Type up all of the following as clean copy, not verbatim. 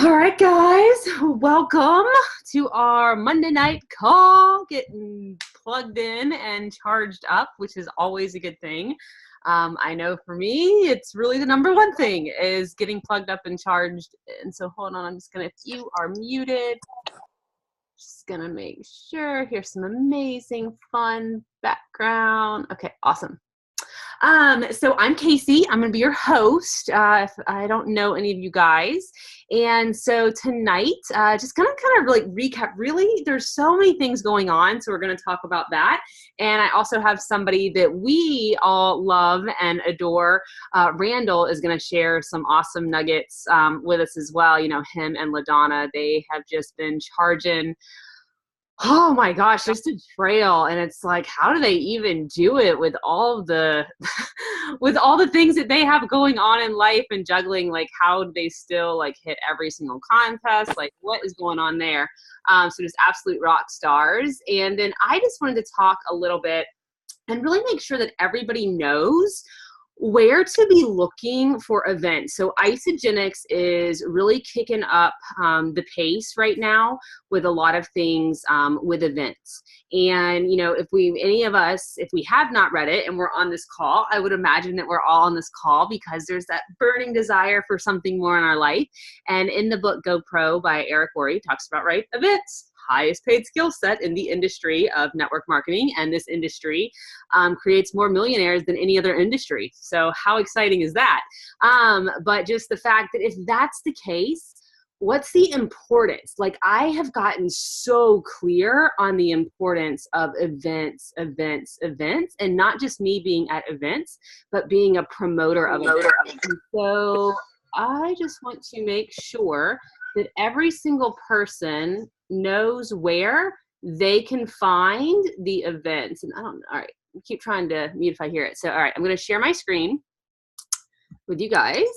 All right, guys, welcome to our Monday night call, getting plugged in and charged up, which is always a good thing. I know for me, it's really the number one thing is getting plugged up and charged. And so hold on, I'm just gonna, if you are muted, just gonna make sure, here's some amazing fun background. Okay, awesome. So I'm Casey. I'm going to be your host. If I don't know any of you guys. And so tonight, just gonna kind of like recap, really, there's so many things going on. So we're going to talk about that. And I also have somebody that we all love and adore. Randall is going to share some awesome nuggets with us as well. You know, him and LaDonna, they have just been charging. Oh my gosh, just a trail. And it's like, how do they even do it with all the with all the things that they have going on in life and juggling? Like, how do they still like hit every single contest? Like, what is going on there? So just absolute rock stars. And then I just wanted to talk a little bit and really make sure that everybody knows where to be looking for events. So Isagenix is really kicking up the pace right now with a lot of things with events. And, you know, if any of us, if we have not read it and we're on this call, I would imagine that we're all on this call because there's that burning desire for something more in our life. And in the book Go Pro by Eric Worre talks about, right, events. Highest paid skill set in the industry of network marketing, and this industry creates more millionaires than any other industry. So how exciting is that? But just the fact that if that's the case, what's the importance? Like, I have gotten so clear on the importance of events, and not just me being at events, but being a promoter of events. And so I just want to make sure that every single person knows where they can find the events. And I don't know, all right, keep trying to mute if I hear it. So, all right, I'm going to share my screen with you guys.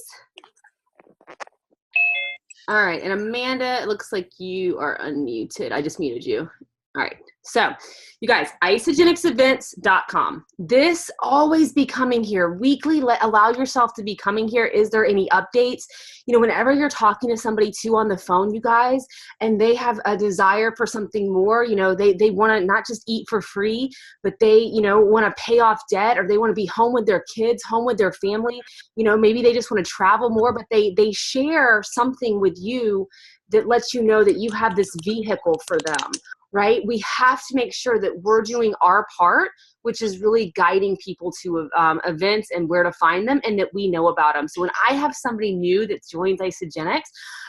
All right, and Amanda, it looks like you are unmuted. I just muted you. All right, so you guys, isagenixevents.com. This always be coming here weekly. Allow yourself to be coming here. Is there any updates? You know, whenever you're talking to somebody too on the phone, you guys, and they have a desire for something more, you know, they want to not just eat for free, but they, you know, want to pay off debt, or they want to be home with their kids, home with their family. You know, maybe they just want to travel more, but they share something with you that lets you know that you have this vehicle for them. Right? We have to make sure that we're doing our part, which is really guiding people to events and where to find them, and that we know about them. So when I have somebody new that joins Isagenix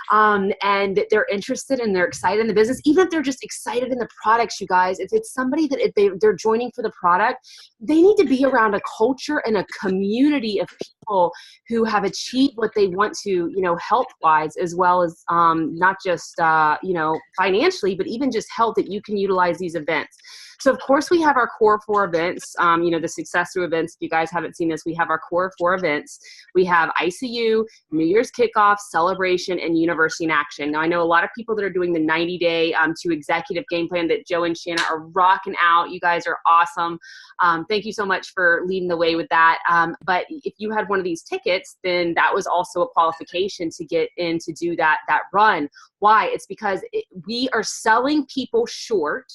and they're interested and they're excited in the business, even if they're just excited in the products, you guys, if it's somebody that if they're joining for the product, they need to be around a culture and a community of people who have achieved what they want to, you know, health-wise, as well as not just, you know, financially, but even just health, that you can utilize these events. So of course we have our core 4 events, you know, the success through events. If you guys haven't seen this, we have our core 4 events. We have ICU, New Year's Kickoff, Celebration, and University in Action. Now I know a lot of people that are doing the 90-day to executive game plan that Joe and Shanna are rocking out. You guys are awesome. Thank you so much for leading the way with that. But if you had one of these tickets, then that was also a qualification to get in to do that run. Why? It's because we are selling people short.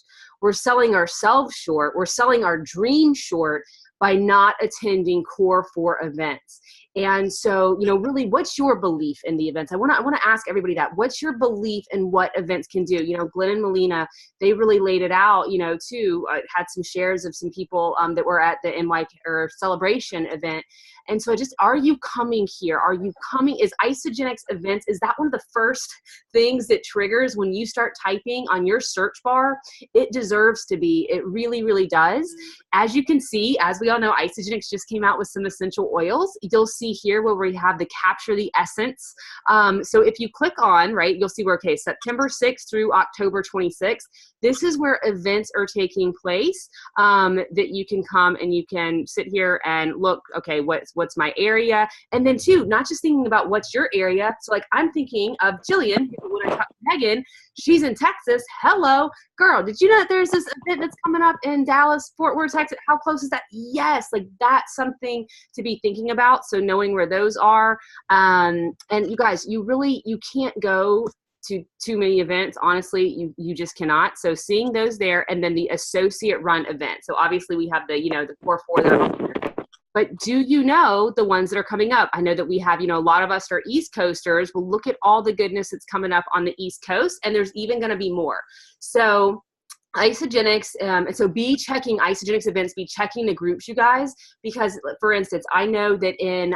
We're selling ourselves short. We're selling our dream short by not attending core 4 events. And so, you know, really, what's your belief in the events? I want to ask everybody that. What's your belief in what events can do? You know, Glenn and Melina, they really laid it out, you know, too. Had some shares of some people that were at the NY or Celebration event. And so just, are you coming here? Are you coming? Is Isagenix events, is that one of the first things that triggers when you start typing on your search bar? It deserves to be. It really, really does. As you can see, as we all know, Isagenix just came out with some essential oils. You'll see here where we have the capture the essence. So if you click on, right, you'll see where, okay, September 6th through October 26th, this is where events are taking place, that you can come and you can sit here and look, okay, what's my area? And then too, not just thinking about what's your area. So like, I'm thinking of Jillian, when I Megan, she's in Texas. Hello, girl. Did you know that there's this event that's coming up in Dallas, Fort Worth, Texas? How close is that? Yes, like that's something to be thinking about. So knowing where those are, and you guys, you can't go to too many events. Honestly, you just cannot. So seeing those there, and then the associate run event. So obviously we have the core four that are here. But do you know the ones that are coming up? I know that we have, a lot of us are East Coasters. Well, look at all the goodness that's coming up on the East Coast, and there's even going to be more. So Isogenics, and so be checking Isogenics events, be checking the groups, you guys, because for instance, I know that in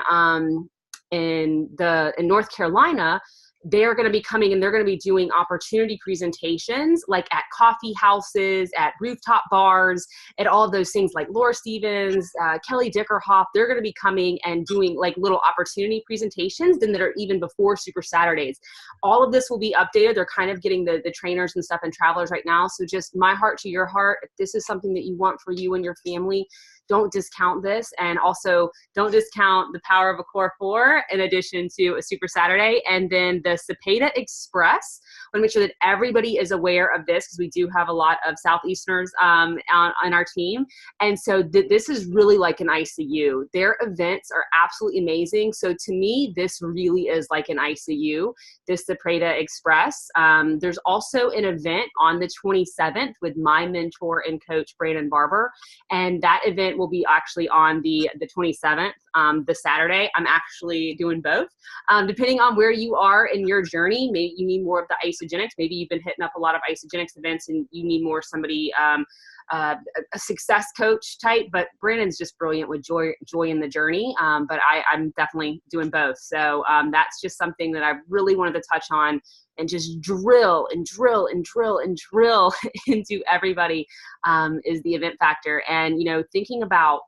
North Carolina, they're going to be coming and they're going to be doing opportunity presentations like at coffee houses, at rooftop bars, at all of those things like Laura Stevens, Kelly Dickerhoff. They're going to be coming and doing like little opportunity presentations then that are even before Super Saturdays. All of this will be updated. They're kind of getting the trainers and stuff and travelers right now. So just my heart to your heart, if this is something that you want for you and your family, don't discount this, and also don't discount the power of a core four in addition to a Super Saturday. And then the Cepeda Express. I want to make sure that everybody is aware of this because we do have a lot of Southeasterners on our team. And so this is really like an ICU. Their events are absolutely amazing. So to me, this really is like an ICU, this Cepeda Express. There's also an event on the 27th with my mentor and coach, Brandon Barber. And that event will be actually on the 27th, the Saturday. I'm actually doing both. Depending on where you are in your journey, maybe you need more of the Isogenics. Maybe you've been hitting up a lot of Isogenics events and you need more somebody, a success coach type, but Brandon's just brilliant with joy in the journey. But I'm definitely doing both. So that's just something that I really wanted to touch on and just drill into everybody is the event factor. And, thinking about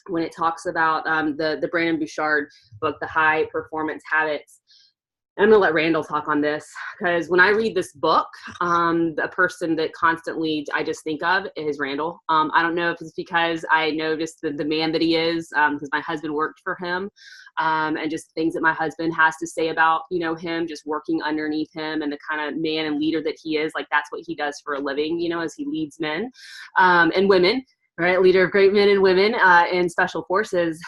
when it talks about the Brandon Bouchard book, The High Performance Habits. I'm going to let Randall talk on this because when I read this book, the person that constantly I just think of is Randall. I don't know if it's because I know just the man that he is because my husband worked for him and just things that my husband has to say about, him, just working underneath him and the kind of man and leader that he is. Like that's what he does for a living, as he leads men and women. Right, leader of great men and women in special forces.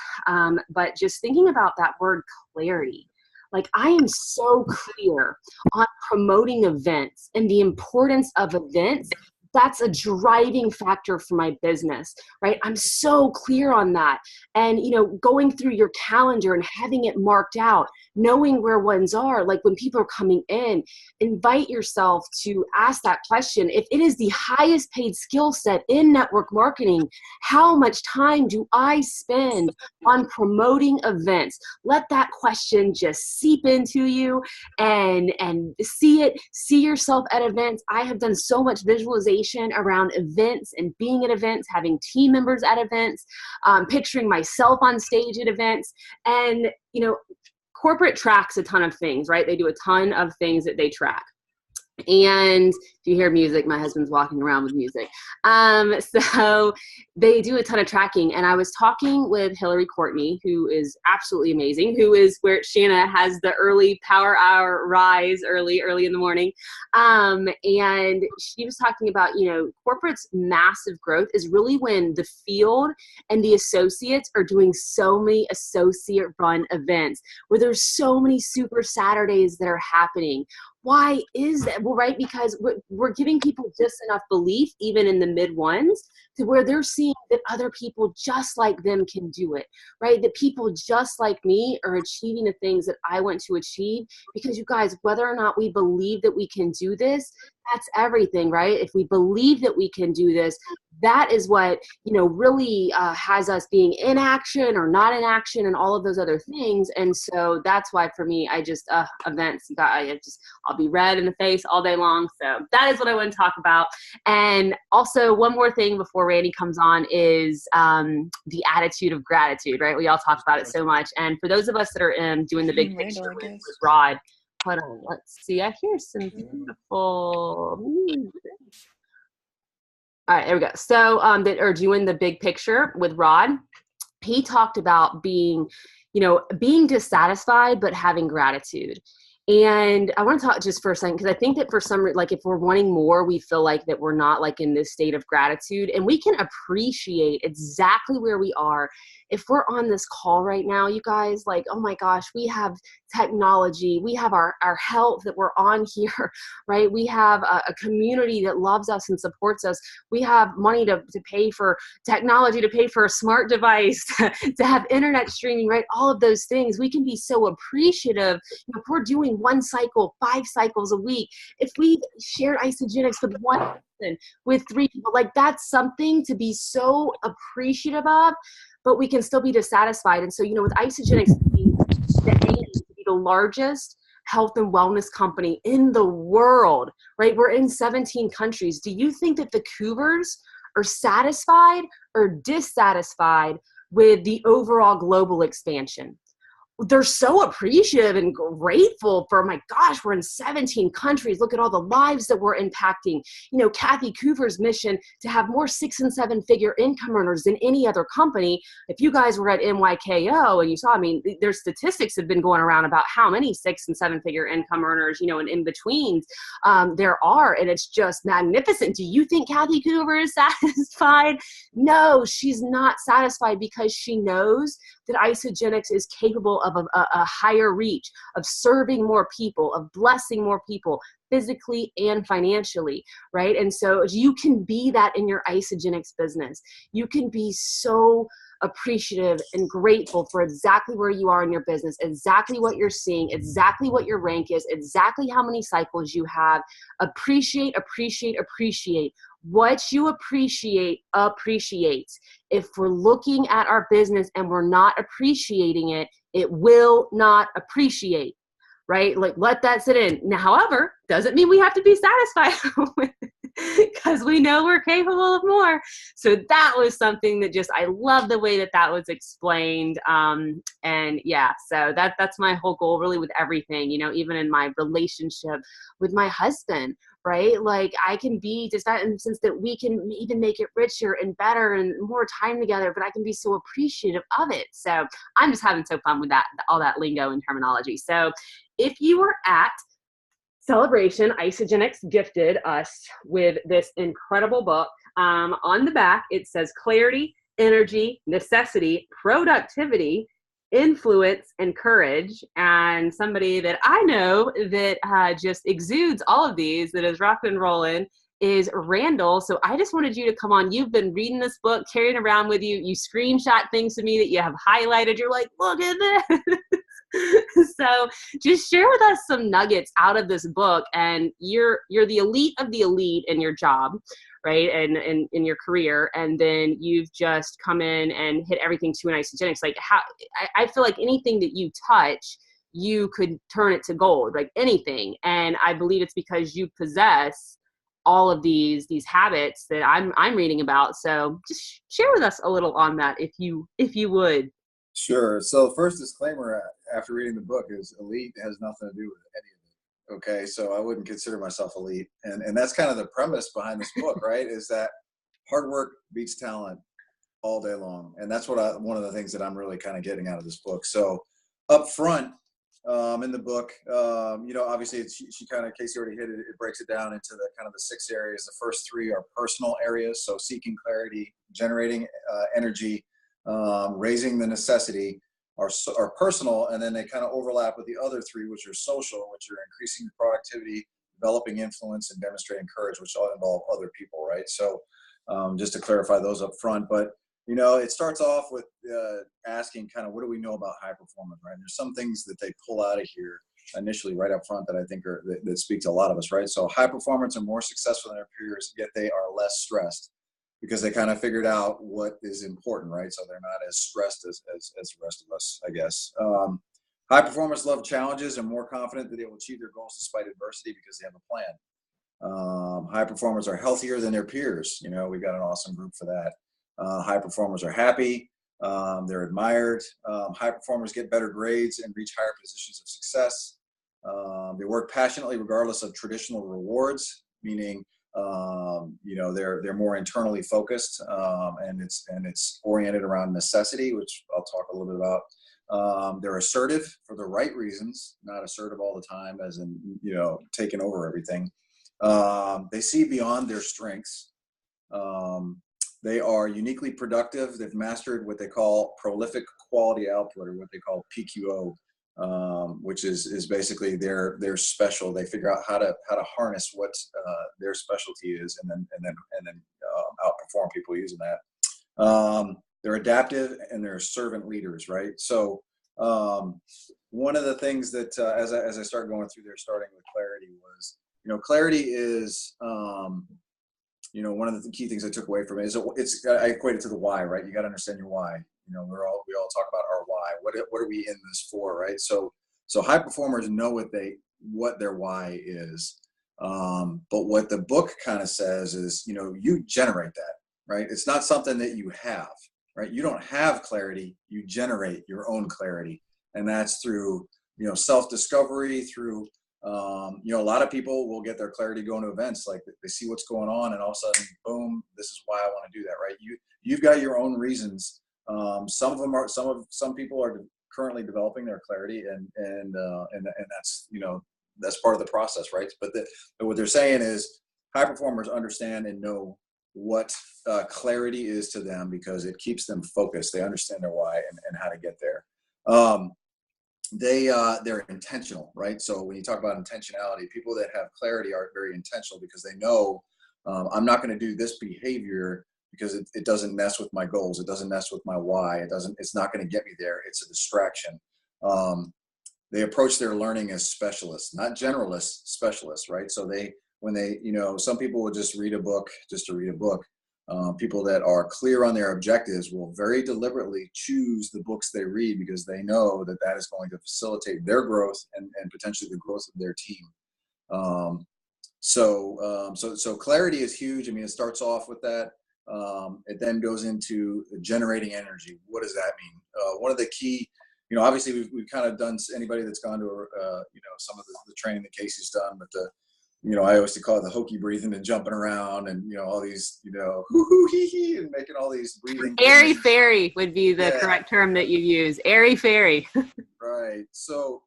But just thinking about that word clarity, like I am so clear on promoting events and the importance of events. That's a driving factor for my business, right? I'm so clear on that. And, going through your calendar and having it marked out, knowing where ones are, like when people are coming in, invite yourself to ask that question. If it is the highest paid skill set in network marketing, how much time do I spend on promoting events? Let that question just seep into you and see yourself at events. I have done so much visualization around events and being at events, having team members at events, picturing myself on stage at events. And, corporate tracks a ton of things, right? They do a ton of things that they track. And if you hear music, my husband's walking around with music. So they do a ton of tracking. And I was talking with Hillary Courtney, who is absolutely amazing, who is where Shanna has the early power hour rise early in the morning. And she was talking about, corporate's massive growth is really when the field and the associates are doing so many associate run events where there's so many Super Saturdays that are happening. Why is that? Well, right, because we're giving people just enough belief, even in the mid ones, to where they're seeing that other people just like them can do it, right? That people just like me are achieving the things that I want to achieve. Because you guys, whether or not we believe that we can do this, that's everything, right? If we believe that we can do this, that is what, really has us being in action or not in action and all of those other things. And so that's why for me, I just, events, I'll be red in the face all day long. So that is what I want to talk about. And also one more thing before Randy comes on is the attitude of gratitude, right? We all talk about it so much. And for those of us that are doing the big picture with Rod, hold on, let's see. I hear some beautiful music. All right, there we go. So that are doing the big picture with Rod. He talked about being dissatisfied, but having gratitude. And I want to talk just for a second, because I think that for some, like if we're wanting more, we feel like that we're not like in this state of gratitude, and we can appreciate exactly where we are. If we're on this call right now, you guys, like, oh my gosh, we have technology, we have our health that we're on here, right? We have a community that loves us and supports us. We have money to pay for technology, to pay for a smart device, to have internet streaming, right? All of those things. We can be so appreciative. If we're doing one cycle, 5 cycles a week, if we shared isogenics with one person, with 3 people, like that's something to be so appreciative of, but we can still be dissatisfied. And so, with isogenics being the aim to be the largest health and wellness company in the world, right? We're in 17 countries. Do you think that the Cougars are satisfied or dissatisfied with the overall global expansion? They're so appreciative and grateful for, my gosh, we're in 17 countries. Look at all the lives that we're impacting. Kathy Cooper's mission to have more 6 and 7 figure income earners than any other company. If you guys were at NYKO and you saw, their statistics have been going around about how many 6 and 7 figure income earners, and in betweens there are, and it's just magnificent. Do you think Kathy Cooper is satisfied? No, she's not satisfied, because she knows that isogenics is capable of a higher reach, of serving more people, of blessing more people physically and financially, right? And so you can be that in your isogenics business. You can be so appreciative and grateful for exactly where you are in your business, exactly what you're seeing, exactly what your rank is, exactly how many cycles you have. Appreciate, appreciate, appreciate. What you appreciate appreciates. If we're looking at our business and we're not appreciating it, it will not appreciate, right? Like, let that sit in. Now, however, doesn't mean we have to be satisfied with it, because we know we're capable of more. So that was something that I love the way that was explained. And yeah, so that's my whole goal really with everything, even in my relationship with my husband, right? Like, I can be just that in the sense that we can even make it richer and better and more time together, but I can be so appreciative of it. So I'm just having so fun with that, all that lingo and terminology. So if you were at Celebration, Isogenics gifted us with this incredible book. On the back, it says Clarity, Energy, Necessity, Productivity, Influence, and Courage. And somebody that I know that just exudes all of these, that is rock and rolling, is Randall. So I just wanted you to come on. You've been reading this book, carrying around with you. You screenshot things to me that you have highlighted. You're like, look at this. So just share with us some nuggets out of this book. And you're the elite of the elite in your job, right? And in your career. And then you've just come in and hit everything to an isogenics. Like, how I feel like anything that you touch, you could turn it to gold, like anything. And I believe it's because you possess all of these habits that I'm reading about. So just share with us a little on that, if you would. Sure. So first disclaimer after reading the book is elite has nothing to do with any of it. Okay. So I wouldn't consider myself elite. And that's kind of the premise behind this book, right? Is that hard work beats talent all day long. And that's one of the things that I'm really kind of getting out of this book. So up front, in the book, obviously she kind of, Casey already hit it. It breaks it down into the kind of the 6 areas. The first 3 are personal areas. So seeking clarity, generating energy, raising the necessity are personal, and then they kind of overlap with the other 3, which are social, which are increasing productivity, developing influence, and demonstrating courage, which all involve other people, right? So just to clarify those up front. But it starts off with asking kind of, what do we know about high performance, right? There's some things that they pull out of here initially right up front that I think that speak to a lot of us, right? So high performers are more successful than their peers, yet they are less stressed, because they kind of figured out what is important, right? So they're not as stressed as the rest of us, I guess. High performers love challenges and more confident that they will achieve their goals despite adversity because they have a plan. High performers are healthier than their peers. We've got an awesome group for that. High performers are happy. They're admired. High performers get better grades and reach higher positions of success. They work passionately regardless of traditional rewards, meaning they're more internally focused, and it's oriented around necessity, which I'll talk a little bit about. They're assertive for the right reasons, not assertive all the time, as in, taking over everything. They see beyond their strengths. They are uniquely productive. They've mastered what they call prolific quality output, or what they call PQO, which is basically their special. They figure out how to harness what their specialty is, and then outperform people using that. They're adaptive, and they're servant leaders, right? So one of the things that as I started going through there, starting with clarity, was clarity is one of the key things I took away from it is I equate it to the why, right? You got to understand your why. We all talk about our why. What are we in this for, right? So high performers know what their why is. But what the book kind of says is, you generate that, right? It's not something that you have, right? You don't have clarity. You generate your own clarity. And that's through, self-discovery, through, a lot of people will get their clarity going to events. Like, they see what's going on, and all of a sudden, boom, this is why I want to do that, right? You've got your own reasons. Some people are currently developing their clarity, and that's, that's part of the process, right? But what they're saying is, high performers understand and know what clarity is to them, because it keeps them focused. They understand their why and how to get there. They're intentional, right? So when you talk about intentionality, people that have clarity are very intentional, because they know, I'm not going to do this behavior because it doesn't mess with my goals. It doesn't mess with my why. It's not going to get me there. It's a distraction. They approach their learning as specialists, not generalists, specialists, right? So some people will just read a book just to read a book. People that are clear on their objectives will very deliberately choose the books they read, because they know that is going to facilitate their growth and potentially the growth of their team. So clarity is huge. I mean, it starts off with that. It then goes into generating energy. What does that mean? One of the key, obviously we've kind of done, anybody that's gone to, some of the training that Casey's done, but I always call it the hokey breathing and jumping around, and, all these, hoo hee hee, and making all these breathing. Airy fairy would be the correct term that you use. Airy fairy. Right. So,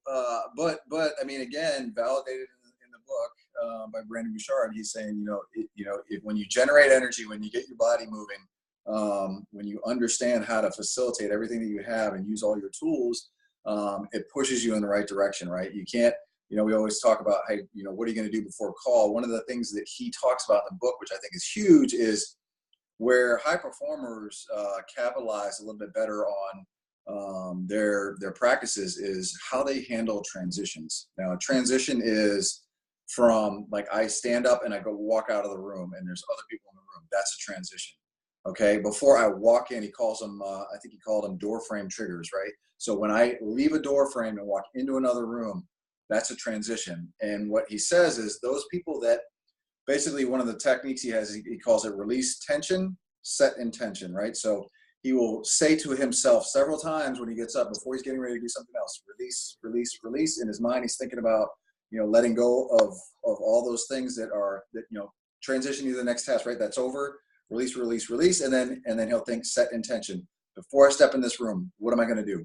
but I mean, again, validated in the book by Brandon Bouchard, he's saying, when you generate energy, when you get your body moving, when you understand how to facilitate everything that you have and use all your tools, it pushes you in the right direction, right? You can't, we always talk about, hey, what are you going to do before call? One of the things that he talks about in the book, which I think is huge, is where high performers capitalize a little bit better on their practices, is how they handle transitions. Now, a transition is from, like, I stand up and I go walk out of the room, and there's other people in the room. That's a transition. Okay. Before I walk in, he calls them, I think he called them door frame triggers, right? So when I leave a door frame and walk into another room, that's a transition. And what he says is, those people that basically, one of the techniques he has, he calls it release tension, set intention, right? So he will say to himself several times when he gets up, before he's getting ready to do something else, release, release, release. In his mind, he's thinking about, letting go of all those things that transition to the next task, right? That's over. Release, release, release. And then he'll think, set intention. Before I step in this room, what am I going to do?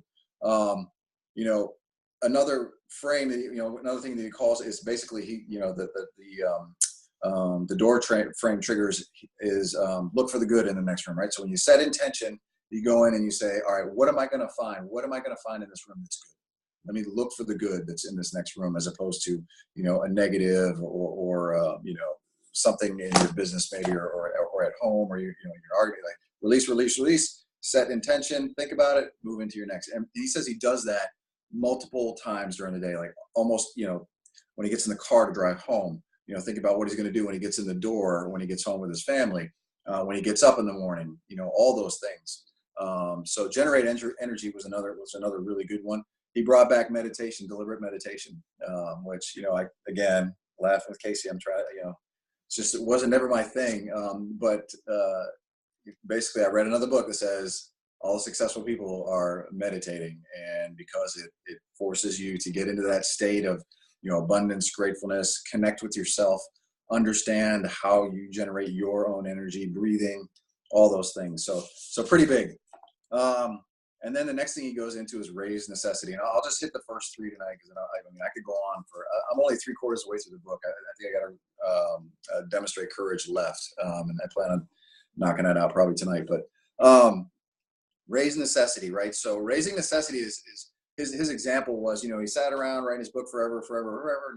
Another frame that, another thing that he calls is basically, the door frame triggers is look for the good in the next room, right? So when you set intention, you go in and you say, all right, what am I going to find? What am I going to find in this room that's good? Let me look for the good that's in this next room, as opposed to, a negative or something in your business maybe, or at home, or you're arguing. Like, release, release, release, set intention, think about it, move into your next. And he says he does that multiple times during the day, like almost, when he gets in the car to drive home, think about what he's going to do when he gets in the door, when he gets home with his family, when he gets up in the morning, all those things. So generate energy was another really good one. He brought back meditation, deliberate meditation, which, I, again, laugh with Casey. I'm trying, it wasn't never my thing. But basically I read another book that says all successful people are meditating, and because it forces you to get into that state of, abundance, gratefulness, connect with yourself, understand how you generate your own energy, breathing, all those things. So pretty big. And then the next thing he goes into is raise necessity. And I'll just hit the first three tonight because I mean, I could go on for, I'm only 3/4 of the way through the book. I think I got to demonstrate courage left. And I plan on knocking that out probably tonight. But raise necessity, right? So raising necessity is his example was, he sat around writing his book forever,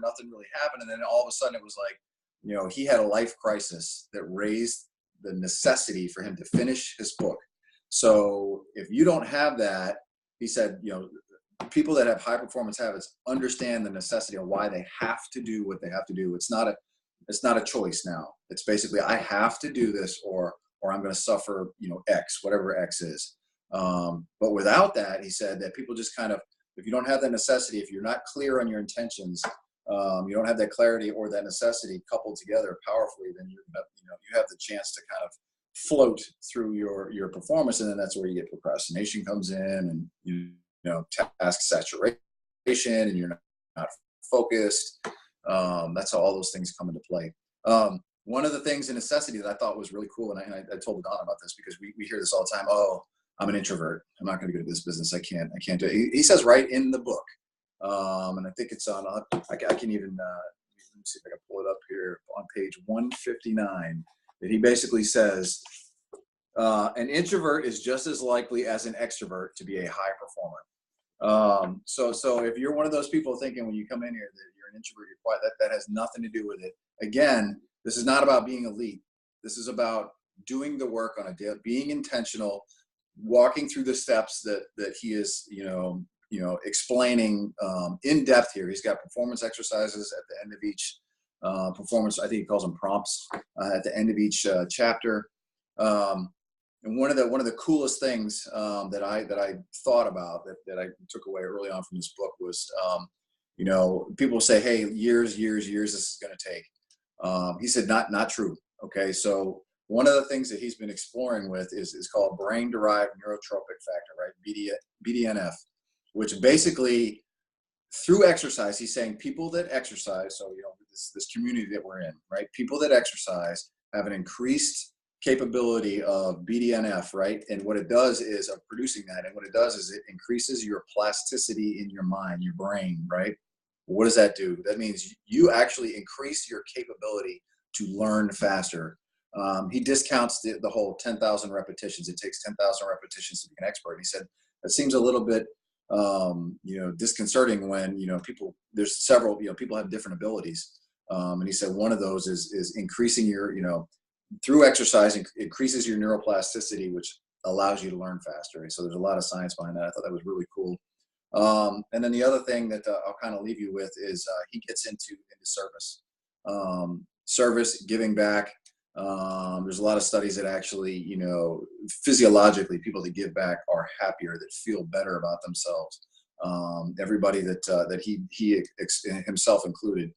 nothing really happened. And then all of a sudden it was like, he had a life crisis that raised the necessity for him to finish his book. So if you don't have that, he said, people that have high performance habits understand the necessity of why they have to do what they have to do. It's not a choice now. It's basically, I have to do this or I'm going to suffer, X, whatever X is. But without that, he said that people just kind of, if you don't have that necessity, if you're not clear on your intentions, you don't have that clarity or that necessity coupled together powerfully, then you have the chance to kind of float through your performance. And then that's where you get procrastination comes in, and task saturation, and you're not focused. That's how all those things come into play. One of the things in necessity that I thought was really cool, and I told Don about this because we hear this all the time. Oh, I'm an introvert. I'm not going to go to this business. I can't do it. He says right in the book, and I think it's on. I can even let me see if I can pull it up here on page 159. That he basically says an introvert is just as likely as an extrovert to be a high performer. So if you're one of those people thinking when you come in here that you're an introvert, you're quiet, that has nothing to do with it. Again, this is not about being elite. This is about doing the work on a day, being intentional, walking through the steps that he is, explaining in depth here. He's got performance exercises at the end of each performance. I think he calls them prompts at the end of each chapter. And one of the coolest things that I thought about that I took away early on from this book was, people say, hey, years this is going to take. He said, not true. Okay. So one of the things that he's been exploring with is called brain-derived neurotropic factor, right? BDNF, which basically through exercise, he's saying people that exercise, so this community that we're in, right? People that exercise have an increased capability of BDNF, right? And what it does is of producing that, and what it does is it increases your plasticity in your mind, your brain, right? What does that do? That means you actually increase your capability to learn faster. He discounts the whole 10,000 repetitions. It takes 10,000 repetitions to be an expert. And he said that seems a little bit disconcerting when there's several people have different abilities, and he said one of those is increasing your through exercise increases your neuroplasticity, which allows you to learn faster. And so there's a lot of science behind that. I thought that was really cool. And then the other thing that I'll kind of leave you with is he gets into service, service, giving back. There's a lot of studies that actually, physiologically, people that give back are happier, that feel better about themselves. Everybody that he himself included,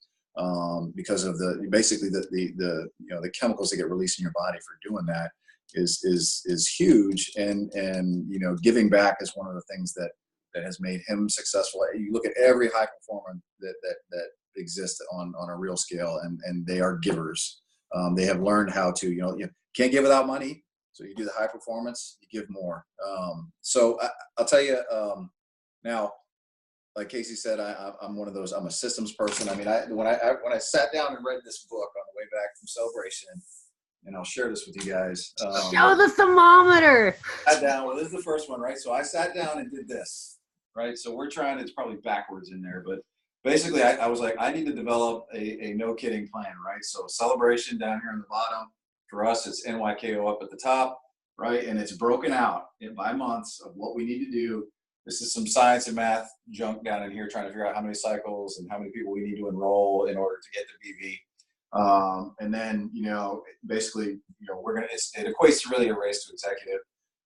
because of the chemicals that get released in your body for doing that is huge. And giving back is one of the things that has made him successful. You look at every high performer that exists on a real scale, and they are givers. They have learned how to, you can't give without money. So you do the high performance, you give more. So I'll tell you now, like Casey said, I'm one of those, I'm a systems person. I mean, when I sat down and read this book on the way back from Celebration, and I'll share this with you guys. Show the thermometer. Sat down, well, this is the first one, right? So I sat down and did this, right? So we're trying, it's probably backwards in there, but basically, I was like, I need to develop a no kidding plan, right? So Celebration down here on the bottom. For us, it's NYKO up at the top, right? And it's broken out by months of what we need to do. This is some science and math junk down in here, trying to figure out how many cycles and how many people we need to enroll in order to get to BV. And then, basically, it equates to really a race to executive.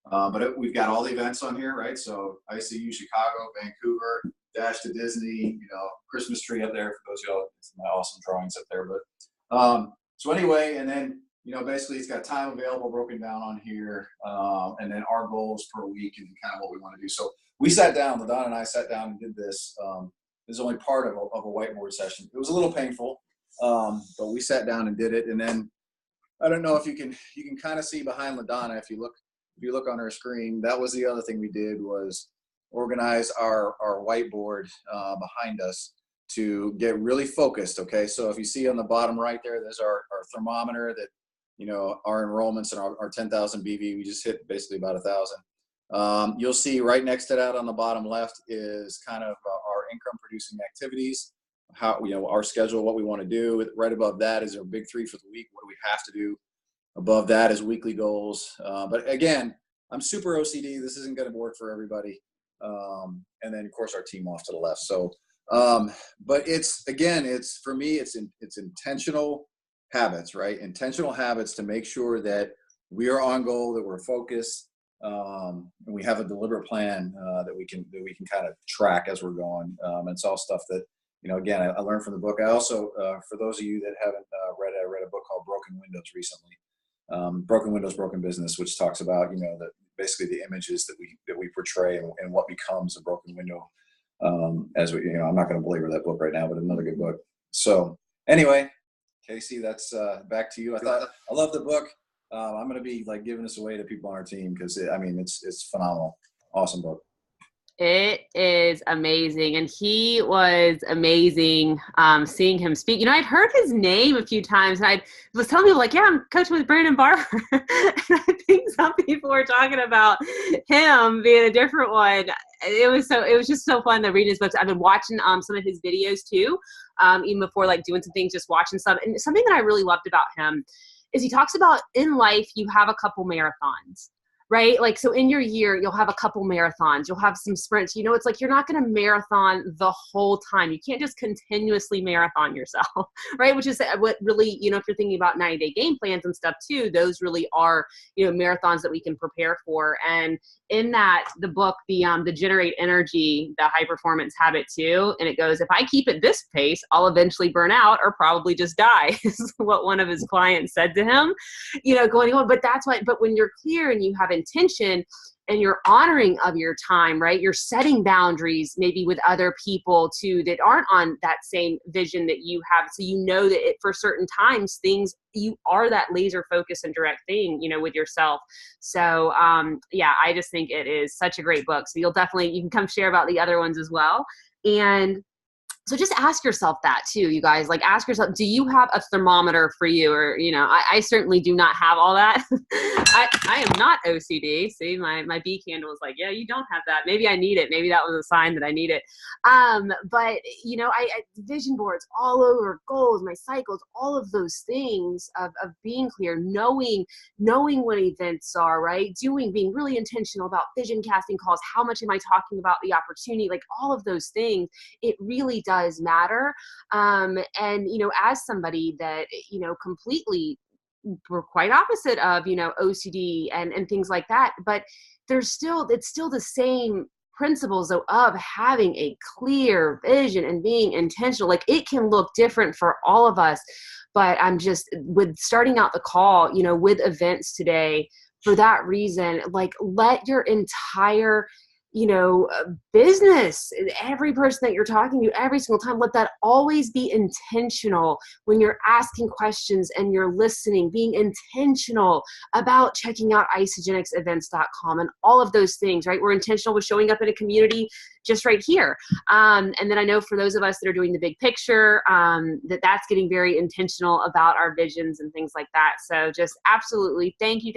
But we've got all the events on here, right? So ICU, Chicago, Vancouver, Dash to Disney, Christmas tree up there for those of y'all. It's my awesome drawings up there. But so anyway, and then basically it's got time available broken down on here, and then our goals per week and kind of what we want to do. So we sat down, LaDonna and I sat down and did this. This is only part of a whiteboard session. It was a little painful, but we sat down and did it. And then I don't know if you can kind of see behind LaDonna if you look if you look on our screen, that was the other thing we did, was organize our whiteboard behind us to get really focused. Okay, so if you see on the bottom right there, there's our thermometer that, you know, our enrollments and our 10,000 BV, we just hit basically about 1,000. You'll see right next to that on the bottom left is kind of our income producing activities, how, you know, our schedule, what we want to do. Right above that is our big 3 for the week. What do we have to do? Above that is weekly goals. But again, I'm super OCD. This isn't going to work for everybody. And then of course our team off to the left. So, but it's, again, it's, for me, it's intentional habits, right? Intentional habits to make sure that we are on goal, that we're focused, and we have a deliberate plan that we can kind of track as we're going. It's all stuff that, you know, again, I learned from the book. I also, for those of you that haven't read it, I read a book called Broken Windows recently. Broken Windows, Broken Business, which talks about, you know, basically the images that we portray and what becomes a broken window. As we, you know, I'm not going to belabor that book right now, but another good book. So anyway, Casey, that's back to you. I love the book. I'm going to be like giving this away to people on our team because I mean, it's phenomenal. Awesome book. It is amazing. And he was amazing seeing him speak. You know, I'd heard his name a few times, and I was telling people, like, yeah, I'm coaching with Brandon Barber. And I think some people were talking about him being a different one. It was just so fun to read his books. I've been watching some of his videos too, even before like doing some things, just watching some. And something that I really loved about him is he talks about in life, you have a couple marathons. Right? Like, so in your year, you'll have a couple marathons, you'll have some sprints, you know, it's like, you're not going to marathon the whole time. You can't just continuously marathon yourself, right? Which is what really, you know, if you're thinking about 90-day game plans and stuff too, those really are, you know, marathons that we can prepare for. And in that, the book, the Generate Energy, the high performance habit too. And it goes, if I keep at this pace, I'll eventually burn out or probably just die, is what one of his clients said to him, you know, going on. But that's why, but when you're clear and you have intention and you're honoring of your time, right? You're setting boundaries maybe with other people too that aren't on that same vision that you have. So you know that for certain times, things, you are that laser focus and direct thing, you know, with yourself. So yeah, I just think it is such a great book. So you can come share about the other ones as well. And so just ask yourself that too, you guys, like ask yourself, do you have a thermometer for you? Or, you know, I certainly do not have all that. I am not OCD. See, my B candle was like, yeah, you don't have that. Maybe I need it. Maybe that was a sign that I need it. But you know, I vision boards all over, goals, my cycles, all of those things of being clear, knowing when events are, right? Being really intentional about vision casting calls. How much am I talking about the opportunity? Like all of those things, it really does matter. And, you know, as somebody that, you know, completely we're quite opposite of, you know, OCD and things like that, but it's still the same principles though of having a clear vision and being intentional. Like it can look different for all of us, but I'm just with starting out the call, you know, with events today for that reason, like let your entire, you know, business, every person that you're talking to every single time, let that always be intentional when you're asking questions and you're listening, being intentional about checking out isagenixevents.com and all of those things, right? We're intentional with showing up in a community just right here. And then I know for those of us that are doing the big picture, that's getting very intentional about our visions and things like that. So just absolutely thank you,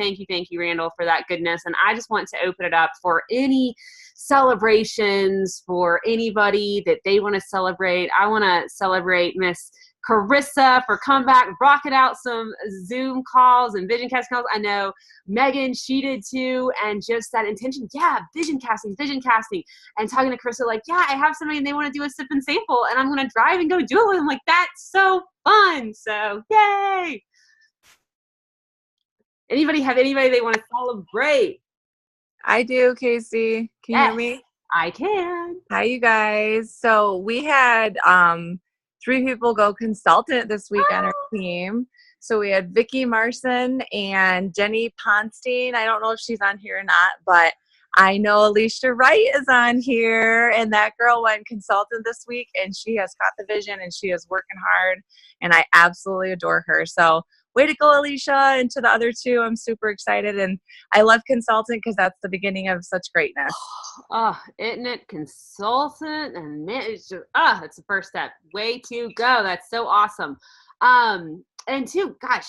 Randall, for that goodness. And I just want to open it up for any celebrations for anybody that they want to celebrate. I want to celebrate Miss Carissa for coming back, rocking out some Zoom calls and vision casting calls. I know Megan, she did too. And just that intention. Yeah, vision casting. And talking to Carissa like, yeah, I have somebody and they want to do a sip and sample and I'm going to drive and go do it with them. Like, that's so fun. So yay. Anybody have anybody they want to celebrate? I do, Casey. Can you hear me? I can. Hi, you guys. So we had 3 people go consultant this week on our team. So we had Vicky Marson and Jenny Ponstein. I don't know if she's on here or not, but I know Alicia Wright is on here, and that girl went consultant this week, and she has caught the vision, and she is working hard, and I absolutely adore her. So way to go, Alicia. And to the other two, I'm super excited. And I love consultant because that's the beginning of such greatness. Oh, isn't it? Consultant and man, it's just, that's the first step. Way to go. That's so awesome. And two, gosh,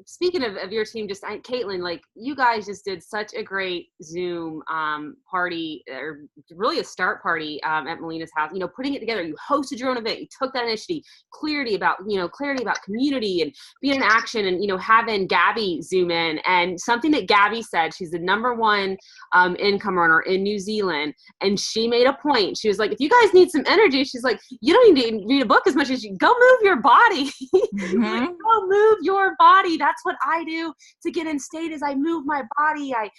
speaking of your team, just Caitlin, like you guys just did such a great Zoom party, or really a start party at Melina's house. You know, putting it together. You hosted your own event. You took that initiative. Clarity about community and being in action, and having Gabby Zoom in. And something that Gabby said, she's the #1 income earner in New Zealand, and she made a point. She was like, if you guys need some energy, she's like, you don't need to read a book as much as you go move your body. Like, go move your body. That's what I do to get in state, is I move my body. I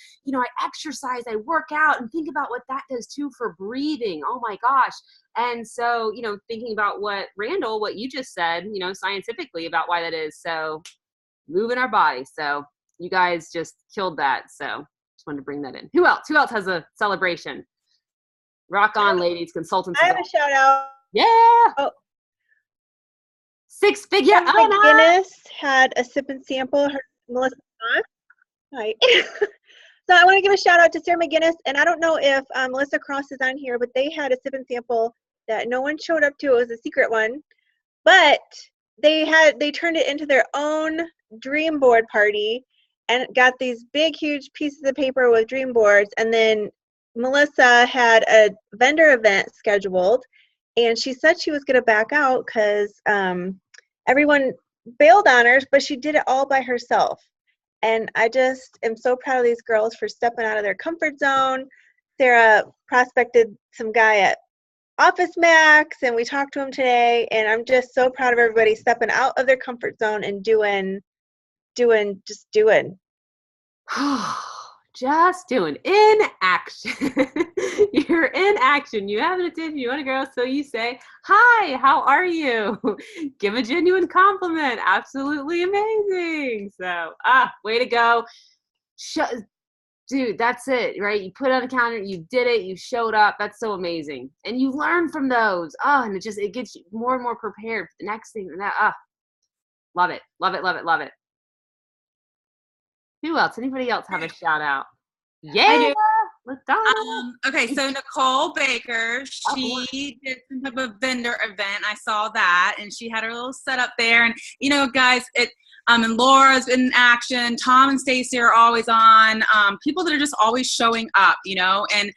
exercise, I work out, and think about what that does too for breathing. Oh my gosh. And so, thinking about what you just said, scientifically about why that is. So moving our body. So you guys just killed that. So just wanted to bring that in. Who else has a celebration? Rock on, ladies. Consultants. I have a shout out. Yeah. Oh. 6 figure. Sarah McGinnis had a sip and sample. Her Melissa. Hi. So I want to give a shout out to Sarah McGinnis, and I don't know if Melissa Cross is on here, but they had a sip and sample that no one showed up to. It was a secret one, but they turned it into their own dream board party, and got these big, huge pieces of paper with dream boards. And then Melissa had a vendor event scheduled, and she said she was going to back out because everyone bailed on her, but she did it all by herself. And I just am so proud of these girls for stepping out of their comfort zone. Sarah prospected some guy at Office Max, and we talked to him today. And I'm just so proud of everybody stepping out of their comfort zone and doing. Just doing in action. You're in action. You have an attention. You want to grow, so you say, hi, how are you? Give a genuine compliment. Absolutely amazing. So, way to go. Dude, that's it, right? You put it on a calendar, you did it, you showed up. That's so amazing. And you learn from those. And it gets you more and more prepared for the next thing. Love it. Love it, love it, love it. Who else? Anybody else have a shout out? Yeah, I do. Madonna. Okay, so Nicole Baker, she did some type of vendor event. I saw that, and she had her little setup there. And guys, and Laura's in action. Tom and Stacy are always on. People that are just always showing up, And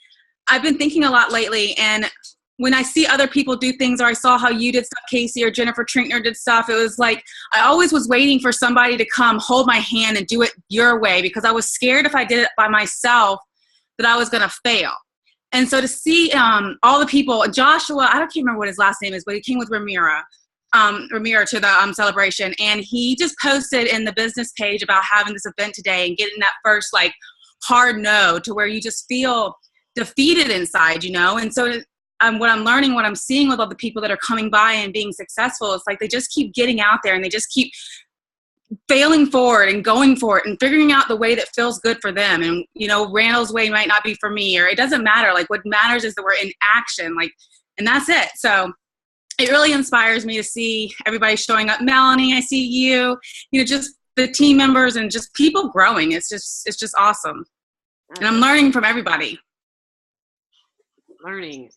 I've been thinking a lot lately, and when I see other people do things, or I saw how you did stuff, Casey, or Jennifer Trinkner did stuff, it was like I always was waiting for somebody to come hold my hand and do it your way, because I was scared if I did it by myself that I was going to fail. And so to see all the people, Joshua, I don't remember what his last name is, but he came with Ramira to the celebration, and he just posted in the business page about having this event today and getting that first hard no, to where you just feel defeated inside, And so what I'm learning, what I'm seeing with all the people that are coming by and being successful, it's like they just keep getting out there and they just keep failing forward and going for it and figuring out the way that feels good for them. And, Randall's way might not be for me, or it doesn't matter. What matters is that we're in action, and that's it. So it really inspires me to see everybody showing up. Melanie, I see you, just the team members and just people growing. It's just awesome. And I'm learning from everybody. Learning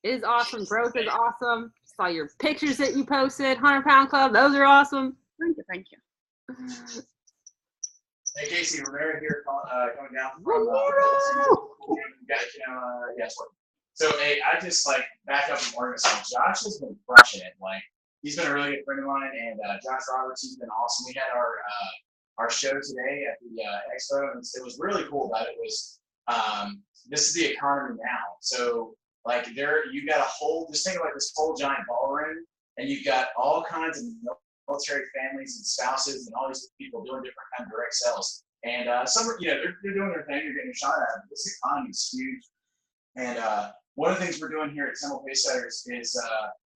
is awesome. Growth is awesome. Saw your pictures that you posted, 100 Pound Club. Those are awesome. Thank you. Hey Casey, Romero here, coming down from yes. So hey, I just back up and Oregon. So Josh has been crushing it. He's been a really good friend of mine, and Josh Roberts, he's been awesome. We had our show today at the expo, and it was really cool. About it was this is the economy now. So you got a whole, just think of this whole giant ballroom, and you've got all kinds of military families and spouses and all these people doing different kind of direct sales. And some are, they're doing their thing, they're getting a shot at it. This economy is huge. And one of the things we're doing here at Temple Pacesetters is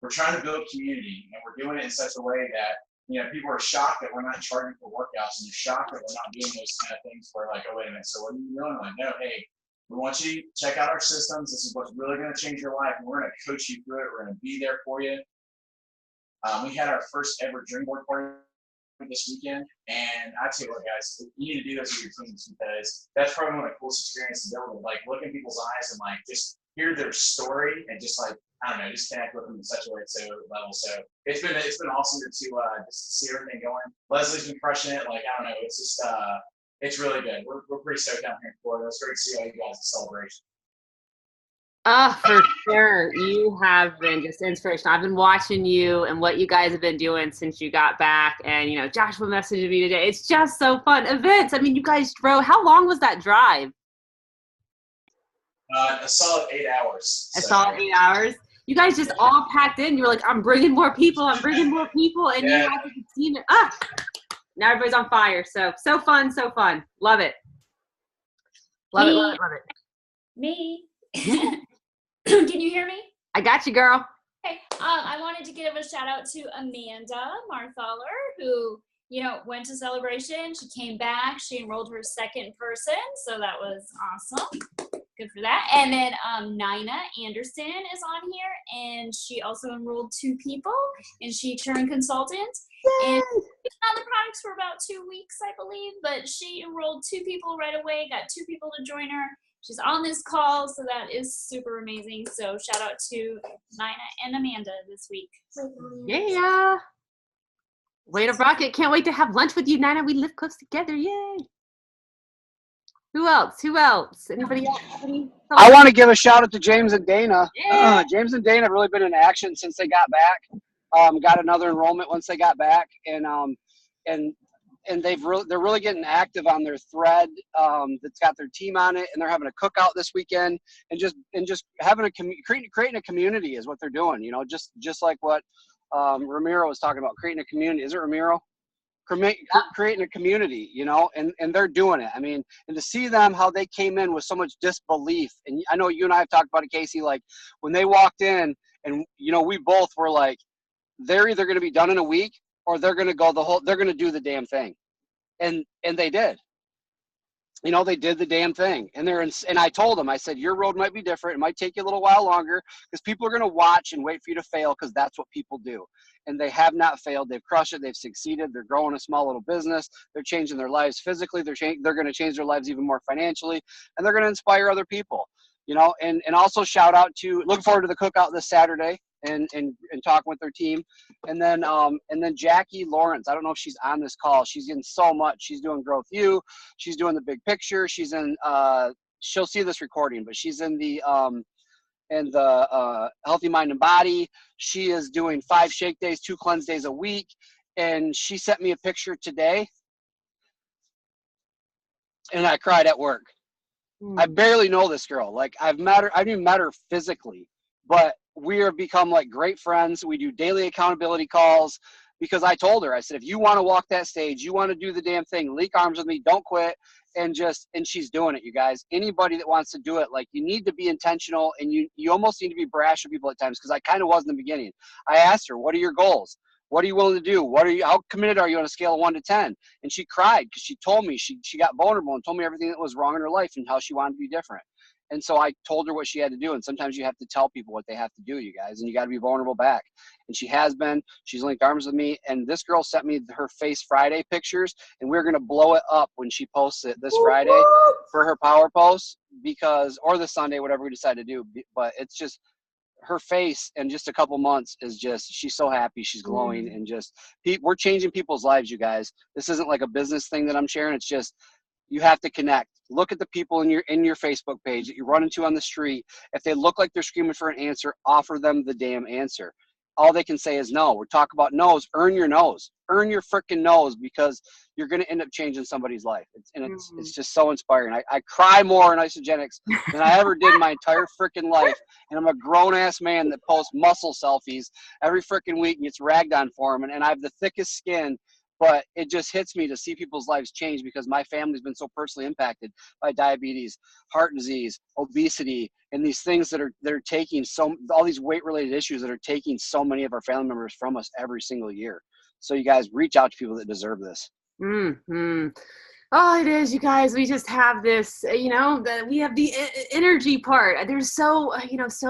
we're trying to build community, and we're doing it in such a way that people are shocked that we're not charging for workouts, and they're shocked that we're not doing those kind of things where oh wait a minute, so what are you doing? No, hey, we want you to check out our systems. This is what's really going to change your life, and we're going to coach you through it. We're going to be there for you. We had our first ever dream board party this weekend. And I tell you what, guys, you need to do this with your teams because that's probably one of the coolest experiences to be able to like look in people's eyes and like just hear their story and just like, I don't know, just connect with them in such a level. So it's been awesome to just see everything going. Leslie's been crushing it. Like, I don't know, it's just it's really good. We're pretty stoked down here in Florida. It's great to see all you guys at celebration. For sure. You have been just inspirational. I've been watching you and what you guys have been doing since you got back. And, you know, Joshua messaged me today. It's just so fun. Events. I mean, you guys drove. How long was that drive? A solid 8 hours. A solid 8 hours? You guys just all packed in. You were like, I'm bringing more people. And Yeah. you guys have seen it. Now everybody's on fire. So fun. Love it. Love it. Me. Can you hear me? I got you, girl. Okay. I wanted to give a shout out to Amanda Marthaler, who, you know, went to Celebration. She came back. She enrolled her second person, so that was awesome. Good for that. And then Nina Anderson is on here, and she also enrolled 2 people, and she turned consultant. Yay! And she's on the products for about 2 weeks, I believe, but she enrolled 2 people right away, got 2 people to join her. She's on this call, so that is super amazing. So shout out to Nina and Amanda this week. Yeah. Way to rock it. Can't wait to have lunch with you, Nina. We live close together. Yay. Who else? Anybody else? I want to give a shout out to James and Dana. Yeah. James and Dana have really been in action since they got back. Got another enrollment once they got back, and they're really getting active on their thread that's got their team on it, and they're having a cookout this weekend, and just having creating a community is what they're doing. You know, just like what Ramiro was talking about, creating a community. Is it Ramiro? Creating a community, you know, and they're doing it. I mean, and to see them, how they came in with so much disbelief. And I know you and I have talked about it, Casey, like when they walked in and, you know, we both were like, they're either going to be done in a week or they're going to they're going to do the damn thing. And they did. You know, they did the damn thing. And I told them, I said, your road might be different. It might take you a little while longer because people are going to watch and wait for you to fail because that's what people do. And they have not failed. They've crushed it. They've succeeded. They're growing a small little business. They're changing their lives physically. They're going to change their lives even more financially. And they're going to inspire other people, you know, and also shout out to, look forward to the cookout this Saturday and talking with their team. And then Jackie Lawrence, I don't know if she's on this call. She's in so much. She's doing Growth U. She's doing the big picture. She's in, she'll see this recording, but she's in the Healthy Mind and Body. She is doing 5 shake days, 2 cleanse days a week. And she sent me a picture today and I cried at work. I barely know this girl. Like I haven't even met her physically, but we have become like great friends. We do daily accountability calls because I told her, I said, if you want to walk that stage, you want to do the damn thing, link arms with me, don't quit. And she's doing it, you guys. Anybody that wants to do it, like you need to be intentional and you almost need to be brash with people at times. Cause I kind of was in the beginning. I asked her, what are your goals? What are you willing to do? How committed are you on a scale of 1 to 10? And she cried because she told me, she got vulnerable and told me everything that was wrong in her life and how she wanted to be different. And so I told her what she had to do. And sometimes you have to tell people what they have to do, you guys, and you got to be vulnerable back. And she has been. She's linked arms with me. And this girl sent me her Face Friday pictures, and we're going to blow it up when she posts it this Friday for her power post or the Sunday, whatever we decide to do. But it's just her face in just a couple months is just, she's so happy. She's glowing and just, we're changing people's lives, you guys. This isn't like a business thing that I'm sharing. It's just, you have to connect. Look at the people in your Facebook page that you run into on the street. If they look like they're screaming for an answer, offer them the damn answer. All they can say is no. We're talking about no's. Earn your no's. Earn your freaking no's because you're going to end up changing somebody's life. It's just so inspiring. I cry more in Isogenics than I ever did in my entire freaking life. And I'm a grown-ass man that posts muscle selfies every freaking week and gets ragged on for them. And I have the thickest skin. But it just hits me to see people's lives change because my family's been so personally impacted by diabetes, heart disease, obesity, and these things that are taking all these weight-related issues that are taking so many of our family members from us every single year. So you guys reach out to people that deserve this. Mm-hmm. Oh, it is, you guys. We just have this, we have the energy part. There's so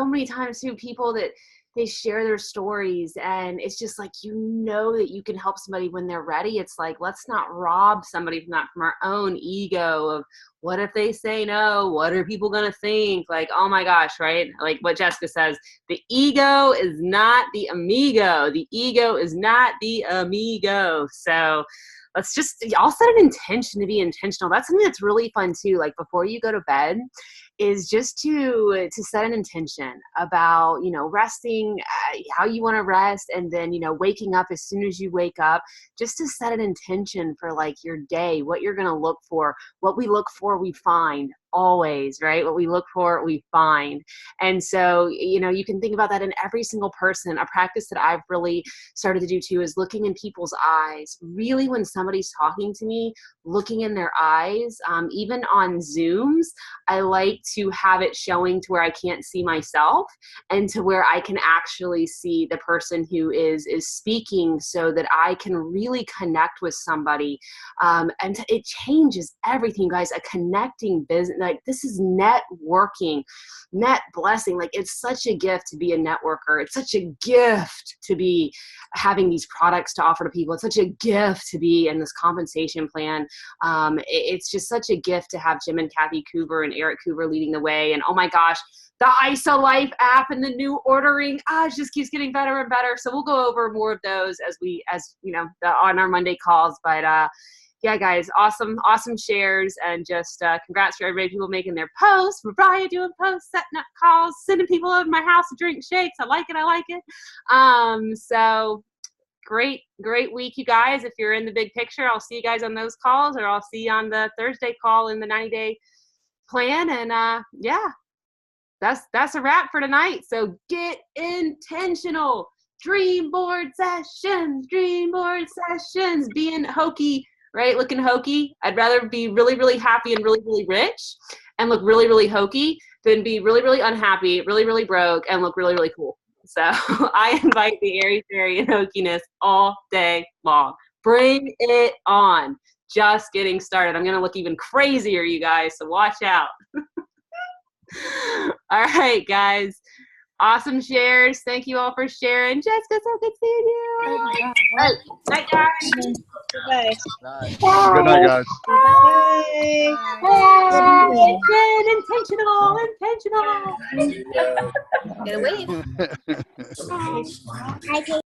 many times too, people that they share their stories, and it's just like, you know that you can help somebody when they're ready. It's like, let's not rob somebody from that, from our own ego of what if they say no? What are people going to think? Like, oh my gosh, right? Like what Jessica says, the ego is not the amigo. The ego is not the amigo. So let's just, y'all set an intention to be intentional. That's something that's really fun too. Like before you go to bed, is just to set an intention about, you know, resting, how you want to rest, and then, you know, waking up as soon as you wake up, just to set an intention for like your day, what you're going to look for. What we look for, we find always, right? What we look for, we find. And so, you know, you can think about that in every single person. A practice that I've really started to do too is looking in people's eyes. Really, when somebody's talking to me, looking in their eyes, even on Zooms, I like to have it showing to where I can't see myself and to where I can actually see the person who is speaking, so that I can really connect with somebody. And it changes everything, guys. A connecting business, like this is networking, net blessing. Like it's such a gift to be a networker. It's such a gift to be having these products to offer to people. It's such a gift to be in this compensation plan. It's just such a gift to have Jim and Kathy Coover and Eric Coover leading the way. And oh my gosh, the ISO Life app and the new ordering, it just keeps getting better and better. So we'll go over more of those as you know, on our Monday calls. But yeah, guys, awesome shares, and just congrats for everybody, people making their posts, Mariah doing posts, setting up calls, sending people over to my house to drink shakes. I like it. So great week, you guys. If you're in the big picture, I'll see you guys on those calls, or I'll see you on the Thursday call in the 90-day plan. And yeah, that's a wrap for tonight. So get intentional. Dream board sessions, being hokey, right? Looking hokey. I'd rather be really, really happy and really, really rich and look really, really hokey than be really, really unhappy, really, really broke and look really, really cool. So I invite the airy fairy and hokiness all day long. Bring it on. Just getting started. I'm going to look even crazier, you guys, so watch out. All right, guys. Awesome shares. Thank you all for sharing. Jessica, so good seeing you. Oh my God. Oh, night, guys. Bye. Good night, guys. Bye. Hey, intentional. Yeah. Get away.